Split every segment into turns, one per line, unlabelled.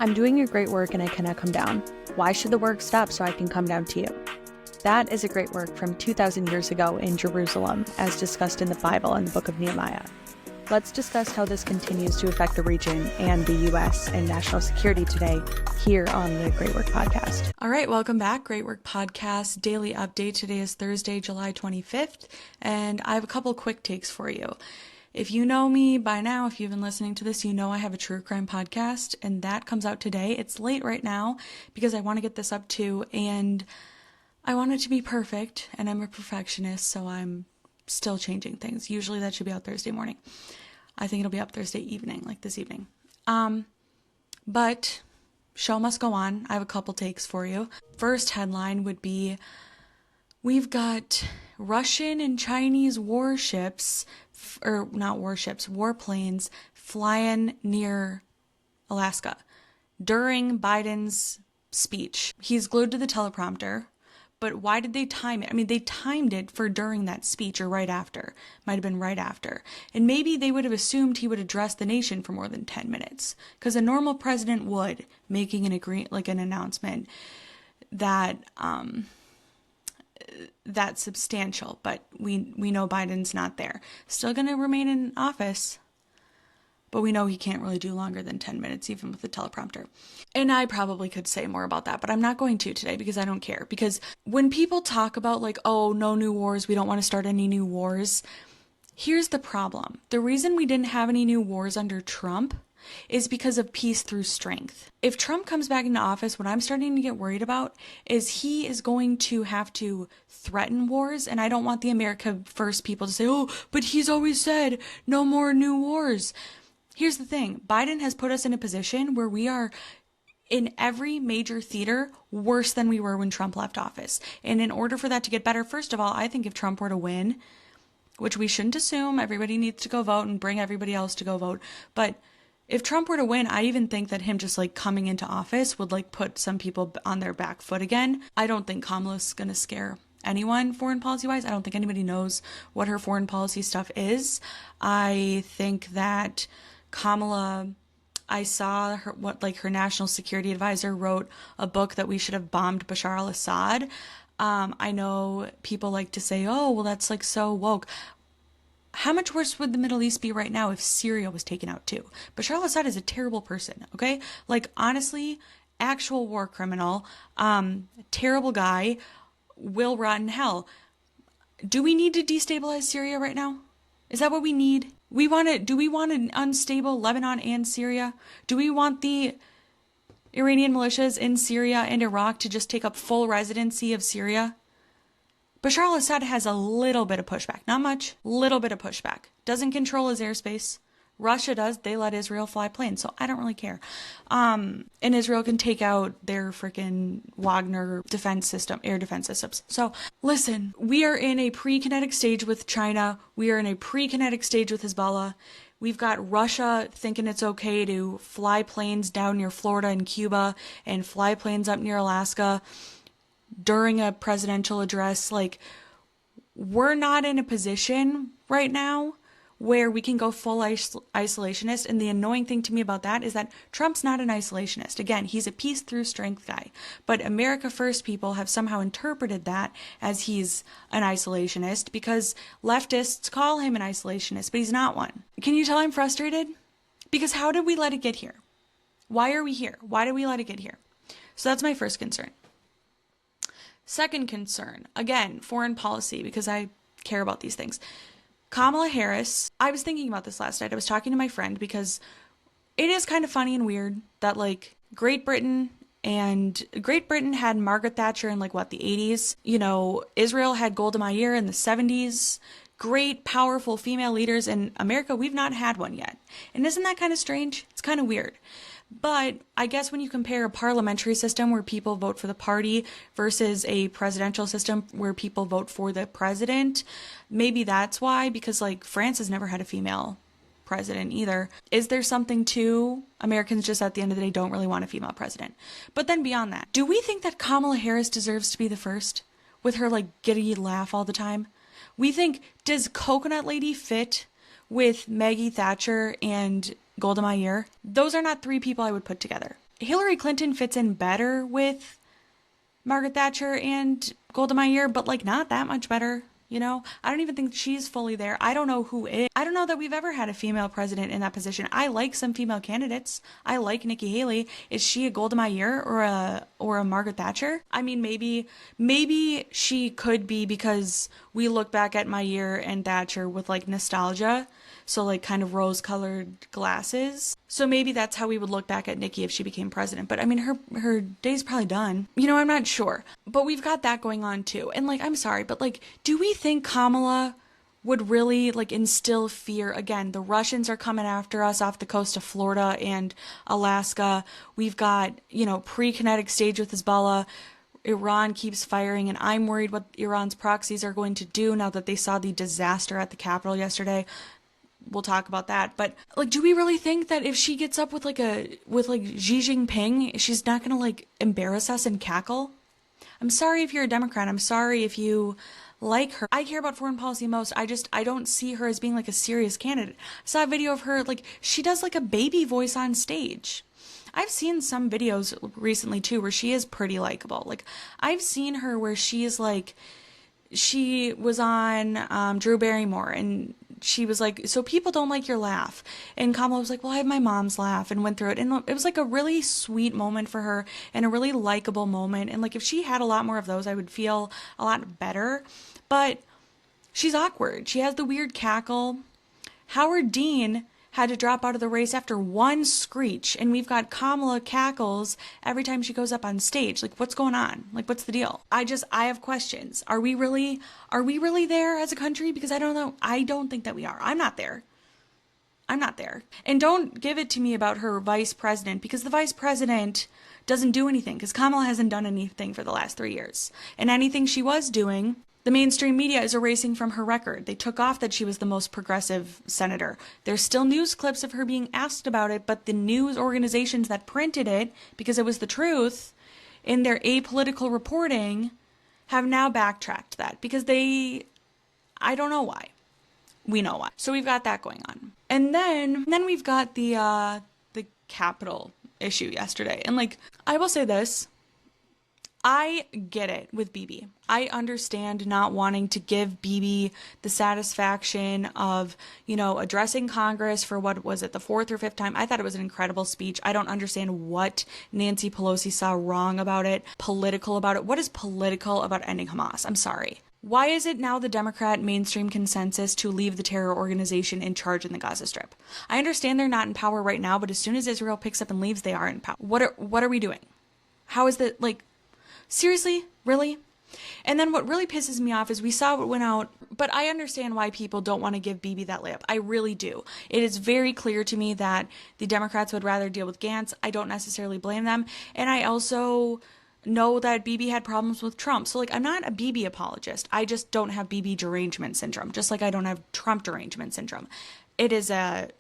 I'm doing your great work and I cannot come down. Why should the work stop so I can come down to you? That is a great work from 2,000 years ago in Jerusalem, as discussed in the Bible and the book of Nehemiah. Let's discuss how this continues to affect the region and the U.S. and national security today here on the Great Work Podcast.
All right, welcome back. Great Work Podcast daily update. Today is Thursday, July 25th, and I have a couple quick takes for you. If you know me by now, if you've been listening to this, you know I have a true crime podcast, and that comes out today. It's late right now because I want to get this up too, and I want it to be perfect, and I'm a perfectionist, so I'm still changing things. Usually that should be out Thursday morning. I think it'll be up Thursday evening, like this evening. But show must go on. I have a couple takes for you. First headline would be, we've got Russian and Chinese warships, or not warships, warplanes flying near Alaska during Biden's speech. He's glued to the teleprompter, but why did they time it? I mean, they timed it for during that speech or right after. Might have been right after. And maybe they would have assumed he would address the nation for more than 10 minutes, because a normal president would, making an announcement that that's substantial, but we know Biden's not there. Still going to remain in office, but we know he can't really do longer than 10 minutes, even with the teleprompter. And I probably could say more about that, but I'm not going to today because I don't care. Because when people talk about like, oh, no new wars, we don't want to start any new wars, here's the problem. The reason we didn't have any new wars under Trump is because of peace through strength. If Trump comes back into office, what I'm starting to get worried about is he is going to have to threaten wars, and I don't want the America First people to say, oh, but he's always said no more new wars. Here's the thing. Biden has put us in a position where we are in every major theater worse than we were when Trump left office. And in order for that to get better, first of all, I think if Trump were to win, which we shouldn't assume, everybody needs to go vote and bring everybody else to go vote, but if Trump were to win, I even think that him just like coming into office would like put some people on their back foot again. I don't think Kamala's going to scare anyone foreign policy wise. I don't think anybody knows what her foreign policy stuff is. I think that Kamala, I saw her national security advisor wrote a book that we should have bombed Bashar al-Assad. I know people like to say, oh, well, that's like so woke. How much worse would the Middle East be right now if Syria was taken out too? Bashar al-Assad is a terrible person, okay? Like, honestly, actual war criminal, terrible guy, will rot in hell. Do we need to destabilize Syria right now? Is that what we need? Do we want an unstable Lebanon and Syria? Do we want the Iranian militias in Syria and Iraq to just take up full residency of Syria? Bashar al-Assad has a little bit of pushback. Not much. Little bit of pushback. Doesn't control his airspace. Russia does. They let Israel fly planes, so I don't really care. And Israel can take out their freaking Wagner defense system, air defense systems. So listen, we are in a pre-kinetic stage with China. We are in a pre-kinetic stage with Hezbollah. We've got Russia thinking it's okay to fly planes down near Florida and Cuba and fly planes up near Alaska during a presidential address. Like, we're not in a position right now where we can go full isolationist. And the annoying thing to me about that is that Trump's not an isolationist. Again, he's a peace through strength guy. But America First people have somehow interpreted that as he's an isolationist because leftists call him an isolationist, but he's not one. Can you tell I'm frustrated? Because how did we let it get here? Why are we here? Why did we let it get here? So that's my first concern. Second concern, again, foreign policy, because I care about these things. Kamala Harris, I was thinking about this last night. I was talking to my friend because it is kind of funny and weird that like Great Britain had Margaret Thatcher in like what, the 80s? You know, Israel had Golda Meir in the 70s. Great, powerful female leaders. In America, we've not had one yet. And isn't that kind of strange? It's kind of weird. But I guess when you compare a parliamentary system where people vote for the party versus a presidential system where people vote for the president, maybe that's why, because like France has never had a female president either. Is there something to Americans just at the end of the day don't really want a female president? But then beyond that, do we think that Kamala Harris deserves to be the first with her like giddy laugh all the time? We think, does Coconut Lady fit with Maggie Thatcher and Golda Meir? Those are not three people I would put together. Hillary Clinton fits in better with Margaret Thatcher and Golda Meir, but like not that much better. You know, I don't even think she's fully there. I don't know who is. I don't know that we've ever had a female president in that position. I like some female candidates. I like Nikki Haley. Is she a Golda Meir or a Margaret Thatcher? I mean, maybe she could be, because we look back at Meir and Thatcher with like nostalgia. So like kind of rose-colored glasses. So maybe that's how we would look back at Nikki if she became president. But I mean, her day's probably done. You know, I'm not sure. But we've got that going on too. And like, I'm sorry, but like, do we think Kamala would really like instill fear? Again, the Russians are coming after us off the coast of Florida and Alaska. We've got, you know, pre-kinetic stage with Hezbollah. Iran keeps firing, and I'm worried what Iran's proxies are going to do now that they saw the disaster at the Capitol yesterday. We'll talk about that. But like, do we really think that if she gets up with like Xi Jinping, she's not gonna like embarrass us and cackle? I'm sorry if you're a Democrat. I'm sorry if you like her. I care about foreign policy most. I don't see her as being like a serious candidate. I saw a video of her, like, she does like a baby voice on stage. I've seen some videos recently too where she is pretty likable. Like, I've seen her where she is like, she was on Drew Barrymore, and she was like, so people don't like your laugh. And Kamala was like, well, I have my mom's laugh, and went through it. And it was like a really sweet moment for her and a really likable moment. And like, if she had a lot more of those, I would feel a lot better. But she's awkward. She has the weird cackle. Howard Dean had to drop out of the race after one screech, and we've got Kamala cackles every time she goes up on stage. Like, what's going on? Like, what's the deal? I have questions. Are we really there as a country? Because I don't know. I don't think that we are. I'm not there. And don't give it to me about her vice president, because the vice president doesn't do anything, because Kamala hasn't done anything for the last 3 years. And anything she was doing, the mainstream media is erasing from her record. They took off that she was the most progressive senator. There's still news clips of her being asked about it, but the news organizations that printed it, because it was the truth, in their apolitical reporting, have now backtracked that, because I don't know why. We know why. So we've got that going on. And then we've got the Capitol issue yesterday. And like, I will say this. I get it with Bibi. I understand not wanting to give Bibi the satisfaction of, you know, addressing Congress for, what was it, the fourth or fifth time. I thought it was an incredible speech. I don't understand what Nancy Pelosi saw wrong about it, political about it. What is political about ending Hamas? I'm sorry. Why is it now the Democrat mainstream consensus to leave the terror organization in charge in the Gaza Strip? I understand they're not in power right now, but as soon as Israel picks up and leaves, they are in power. What are we doing? How is that, like, seriously? Really? And then what really pisses me off is we saw what went out, but I understand why people don't want to give Bibi that layup. I really do. It is very clear to me that the Democrats would rather deal with Gantz. I don't necessarily blame them. And I also know that Bibi had problems with Trump. So, like, I'm not a Bibi apologist. I just don't have Bibi derangement syndrome, just like I don't have Trump derangement syndrome. It is an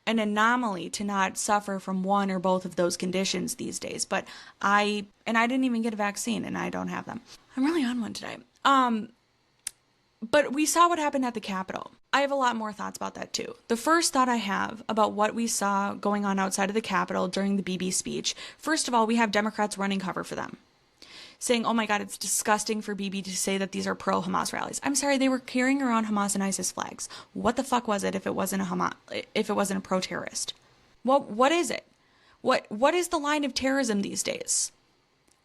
anomaly to not suffer from one or both of those conditions these days. But I didn't even get a vaccine, and I don't have them. I'm really on one today. But we saw what happened at the Capitol. I have a lot more thoughts about that too. The first thought I have about what we saw going on outside of the Capitol during the Bibi speech, first of all, we have Democrats running cover for them, saying, oh my God, it's disgusting for Bibi to say that these are pro-Hamas rallies. I'm sorry, they were carrying around Hamas and ISIS flags. What the fuck was it if it wasn't a pro-terrorist? What is it? What is the line of terrorism these days?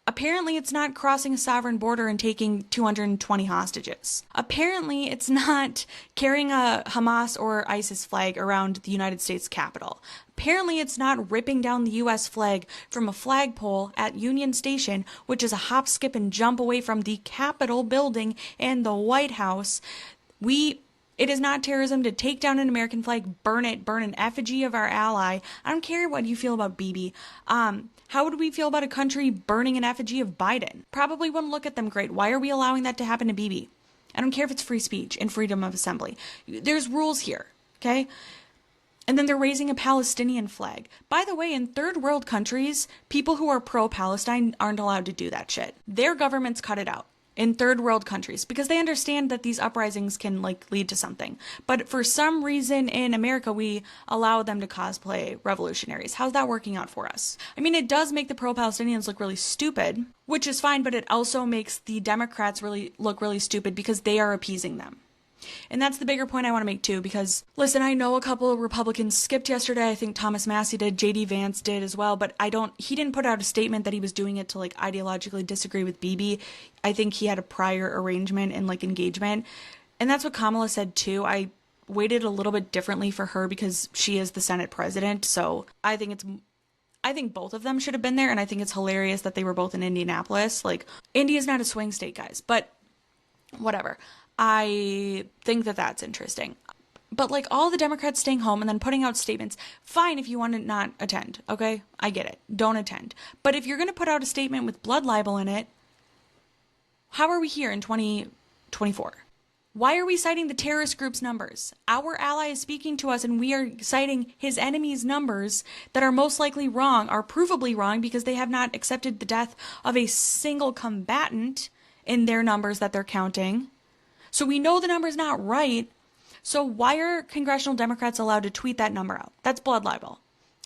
Apparently, it's not crossing a sovereign border and taking 220 hostages. Apparently, it's not carrying a Hamas or ISIS flag around the United States Capitol. Apparently, it's not ripping down the U.S. flag from a flagpole at Union Station, which is a hop, skip, and jump away from the Capitol building and the White House. It is not terrorism to take down an American flag, burn an effigy of our ally. I don't care what you feel about Bibi. How would we feel about a country burning an effigy of Biden? Probably wouldn't look at them great. Why are we allowing that to happen to Bibi? I don't care if it's free speech and freedom of assembly. There's rules here, okay? And then they're raising a Palestinian flag. By the way, in third world countries, people who are pro-Palestine aren't allowed to do that shit. Their governments cut it out. in third world countries because they understand that these uprisings can like lead to something. But for some reason in America, we allow them to cosplay revolutionaries. How's that working out for us? I mean, it does make the pro-Palestinians look really stupid, which is fine, but it also makes the Democrats look really stupid because they are appeasing them. And that's the bigger point I want to make too, because listen, I know a couple of Republicans skipped yesterday. I think Thomas Massie did, JD Vance did as well, but he didn't put out a statement that he was doing it to like ideologically disagree with Bibi. I think he had a prior arrangement and like engagement. And that's what Kamala said too. I weighted a little bit differently for her because she is the Senate president. So I think both of them should have been there. And I think it's hilarious that they were both in Indianapolis. Like, Indy is not a swing state, guys, but whatever. I think that that's interesting. But like all the Democrats staying home and then putting out statements, fine if you want to not attend, okay? I get it. Don't attend. But if you're going to put out a statement with blood libel in it, how are we here in 2024? Why are we citing the terrorist group's numbers? Our ally is speaking to us and we are citing his enemy's numbers that are most likely wrong, are provably wrong because they have not accepted the death of a single combatant in their numbers that they're counting. So we know the number's not right. So why are congressional Democrats allowed to tweet that number out? That's blood libel.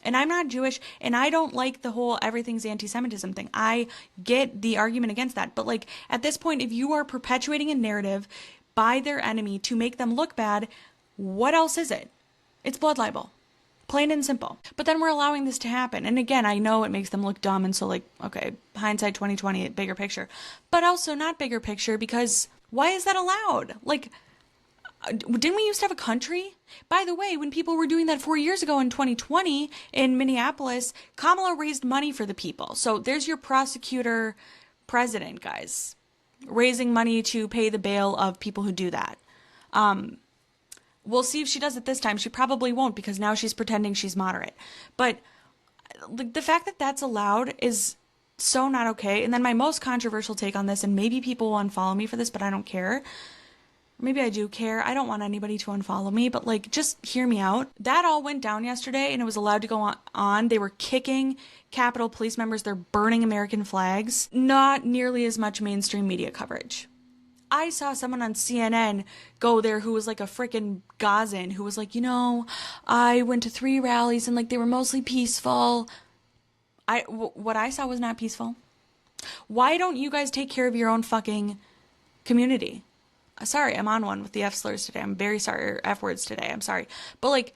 And I'm not Jewish, and I don't like the whole everything's anti-Semitism thing. I get the argument against that. But like at this point, if you are perpetuating a narrative by their enemy to make them look bad, what else is it? It's blood libel. Plain and simple. But then we're allowing this to happen. And again, I know it makes them look dumb. And so like, okay, hindsight 2020, bigger picture. But also not bigger picture because why is that allowed? Like, didn't we used to have a country? By the way, when people were doing that 4 years ago in 2020 in Minneapolis, Kamala raised money for the people. So there's your prosecutor president, guys, raising money to pay the bail of people who do that. We'll see if she does it this time. She probably won't because now she's pretending she's moderate. But the fact that that's allowed is so not okay. And then my most controversial take on this, and maybe people will unfollow me for this, but I don't care. Maybe I do care. I don't want anybody to unfollow me, but like, just hear me out. That all went down yesterday and it was allowed to go on. They were kicking Capitol Police members. They're burning American flags. Not nearly as much mainstream media coverage. I saw someone on CNN go there who was like a freaking Gazan who was like, I went to 3 rallies and like they were mostly peaceful. What I saw was not peaceful. Why don't you guys take care of your own fucking community? Sorry, I'm on one with the F slurs today. I'm very sorry, or F words today. I'm sorry. But like,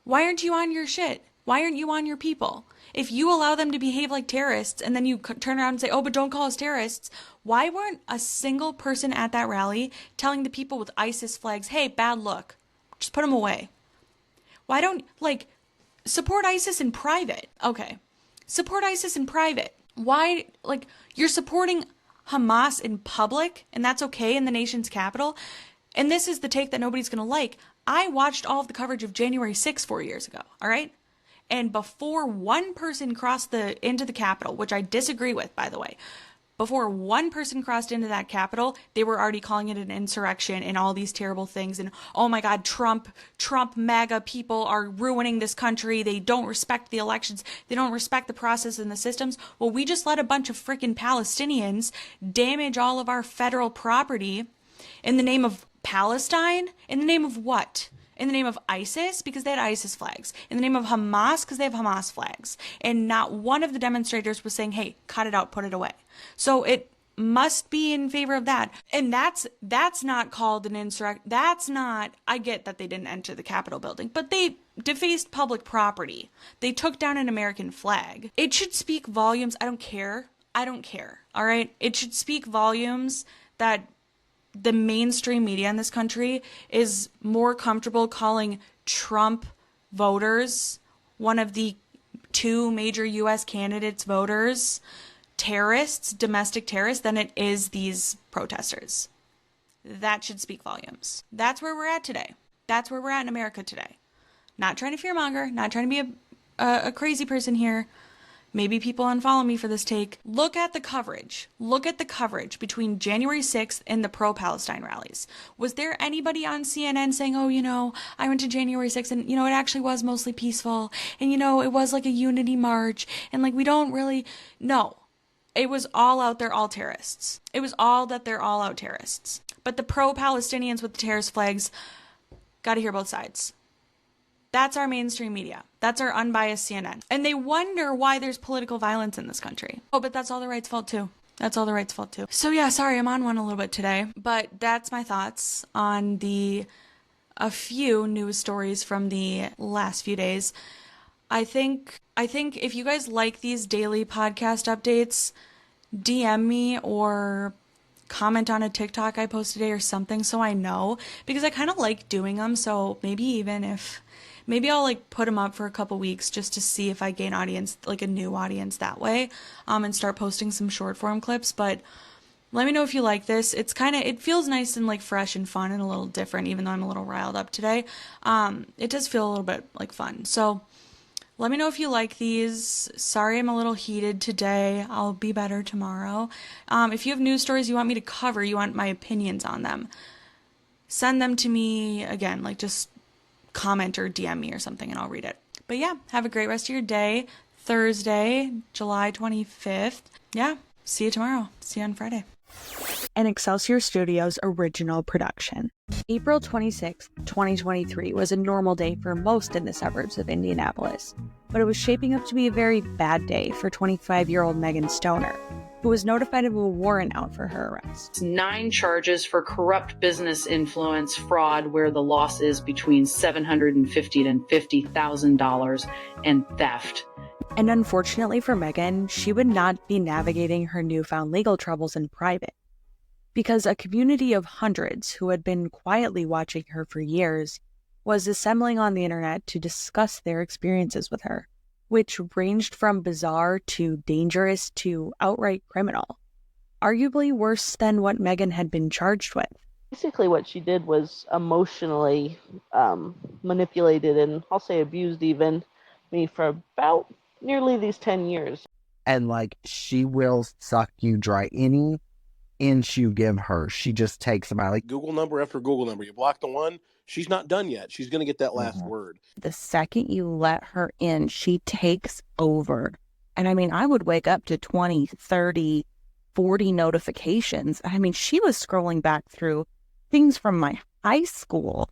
why aren't you on your shit? Why aren't you on your people? If you allow them to behave like terrorists and then you turn around and say, oh, but don't call us terrorists. Why weren't a single person at that rally telling the people with ISIS flags, hey, bad look, just put them away? Why don't, like, support ISIS in private? Okay. Support ISIS in private. Why, like, you're supporting Hamas in public, and that's okay in the nation's capital. And this is the take that nobody's going to like. I watched all of the coverage of January 6th 4 years ago, all right? And before one person crossed into the Capitol, which I disagree with, by the way, before one person crossed into that Capitol, they were already calling it an insurrection and all these terrible things. And, oh my God, Trump MAGA people are ruining this country. They don't respect the elections. They don't respect the process and the systems. Well, we just let a bunch of freaking Palestinians damage all of our federal property in the name of Palestine? In the name of what? In the name of ISIS, because they had ISIS flags. In the name of Hamas, because they have Hamas flags. And not one of the demonstrators was saying, hey, cut it out, put it away. So it must be in favor of that. And that's not called an insurrection. That's not, I get that they didn't enter the Capitol building, but they defaced public property. They took down an American flag. It should speak volumes. I don't care. All right. It should speak volumes that the mainstream media in this country is more comfortable calling Trump voters, one of the 2 major U.S. candidates' voters, terrorists, domestic terrorists, than it is these protesters. That should speak volumes. That's where we're at today. That's where we're at in America today. Not trying to fearmonger, not trying to be a crazy person here. Maybe people unfollow me for this take. Look at the coverage. Look at the coverage between January 6th and the pro-Palestine rallies. Was there anybody on CNN saying, oh, I went to January 6th and, it actually was mostly peaceful. And, it was like a unity march. And, like, we don't really... No. It was all out, they're all terrorists. It was all that they're all out terrorists. But the pro-Palestinians with the terrorist flags, gotta hear both sides. That's our mainstream media. That's our unbiased CNN. And they wonder why there's political violence in this country. Oh, but that's all the right's fault too. That's all the right's fault too. So yeah, sorry, I'm on one a little bit today. But that's my thoughts on a few news stories from the last few days. I think if you guys like these daily podcast updates, DM me or comment on a TikTok I posted today or something so I know, because I kind of like doing them. So maybe I'll like put them up for a couple weeks just to see if I gain audience, like a new audience that way, and start posting some short form clips. But let me know if you like this. It feels nice and like fresh and fun and a little different, even though I'm a little riled up today. It does feel a little bit like fun. So let me know if you like these. Sorry I'm a little heated today. I'll be better tomorrow. If you have news stories you want me to cover, you want my opinions on them, send them to me again, like just comment or DM me or something and I'll read it. But yeah, have a great rest of your day. Thursday, July 25th. Yeah, see you tomorrow. See you on Friday.
An Excelsior Studios original production. April 26, 2023 was a normal day for most in the suburbs of Indianapolis, but it was shaping up to be a very bad day for 25-year-old Megan Stoner, who was notified of a warrant out for her arrest.
9 charges for corrupt business influence fraud, where the loss is between $750,000 and $50,000, and theft.
And unfortunately for Megan, she would not be navigating her newfound legal troubles in private, because a community of hundreds who had been quietly watching her for years was assembling on the internet to discuss their experiences with her, which ranged from bizarre to dangerous to outright criminal, arguably worse than what Megan had been charged with.
Basically what she did was emotionally manipulated and I'll say abused even me for about nearly these 10 years.
And like, she will suck you dry. Any inch you give her, she just takes them out. Like,
Google number after Google number. You block the one, she's not done yet. She's going to get that last word.
The second you let her in, she takes over. And I mean, I would wake up to 20, 30, 40 notifications. I mean, she was scrolling back through things from my high school.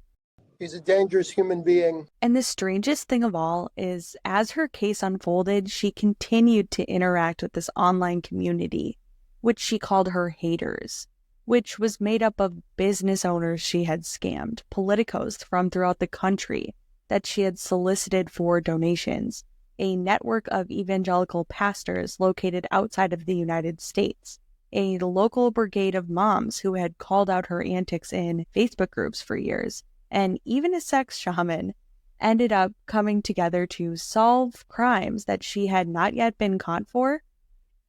He's a dangerous human being.
And the strangest thing of all is, as her case unfolded, she continued to interact with this online community, which she called her haters, which was made up of business owners she had scammed, politicos from throughout the country that she had solicited for donations, a network of evangelical pastors located outside of the United States, a local brigade of moms who had called out her antics in Facebook groups for years, and even a sex shaman ended up coming together to solve crimes that she had not yet been caught for,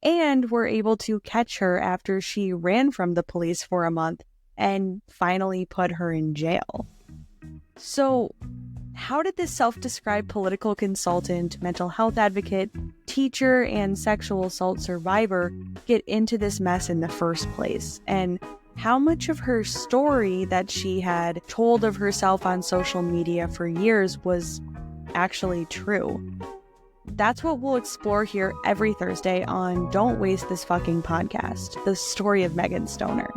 and were able to catch her after she ran from the police for a month and finally put her in jail. So, how did this self-described political consultant, mental health advocate, teacher, and sexual assault survivor get into this mess in the first place? And how much of her story that she had told of herself on social media for years was actually true? That's what we'll explore here every Thursday on Don't Waste This Fucking Podcast, the story of Megan Stoner.